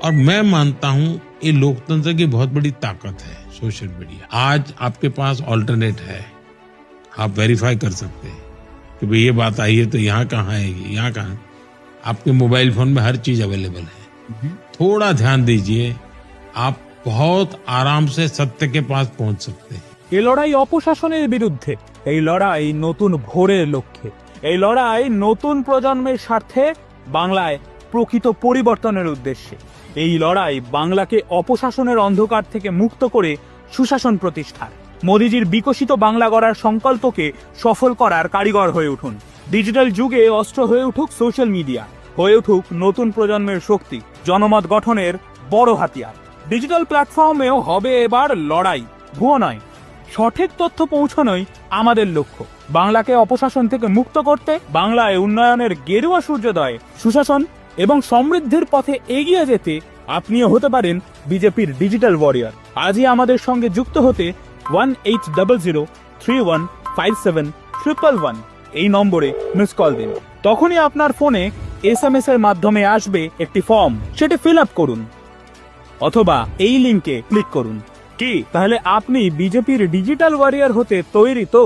और मैं मानता हूं ये लोकतंत्र की बहुत बड़ी ताकत है सोशल मीडिया। आज आपके पास ऑल्टरनेट है, आप वेरीफाई कर सकते हैं कि भाई ये बात आई है तो यहाँ कहाँ आएगी, यहाँ कहाँ। आपके मोबाइल फोन में हर चीज अवेलेबल है। थोड़ा ध्यान दीजिए, आप बहुत आराम से सत्य के पास पहुंच सकते हैं। এই লড়াই অপশাসনের বিরুদ্ধে, এই লড়াই নতুন ভোরের লক্ষ্যে, এই লড়াই নতুন প্রজন্মের স্বার্থে, বাংলায় প্রকৃত পরিবর্তনের উদ্দেশ্যে। এই লড়াই বাংলাকে অপশাসনের অন্ধকার থেকে মুক্ত করে সুশাসন প্রতিষ্ঠার। মোদিজির বিকশিত বাংলা গড়ার সংকল্পকে সফল করার কারিগর হয়ে উঠুন। ডিজিটাল যুগে অস্ত্র হয়ে উঠুক সোশ্যাল মিডিয়া, হয়ে উঠুক নতুন প্রজন্মের শক্তি, জনমত গঠনের বড় হাতিয়ার। ডিজিটাল প্ল্যাটফর্মেও হবে এবার লড়াই, ভুয়ো নয়, সঠিক তথ্য পৌঁছানোই আমাদের লক্ষ্য। বাংলাকে অপশাসন থেকে মুক্ত করতে, বাংলায় উন্নয়নের গেরুয়া সূর্যোদয়, সুশাসন এবং সমৃদ্ধির পথে এগিয়ে যেতে আপনিও হতে পারেন বিজেপির ডিজিটাল ওয়ারিয়র। আজই আমাদের সঙ্গে যুক্ত হতে 1800315711 এই নম্বরে মিস কল দিন। তখনই আপনার ফোনে SMS এর মাধ্যমে আসবে একটি ফর্ম, সেটি ফিল আপ করুন অথবা এই লিংকে ক্লিক করুন। কি তাহলে আপনি বিজেপির ডিজিটাল ওয়ারিয়র হতে তৈরি তো?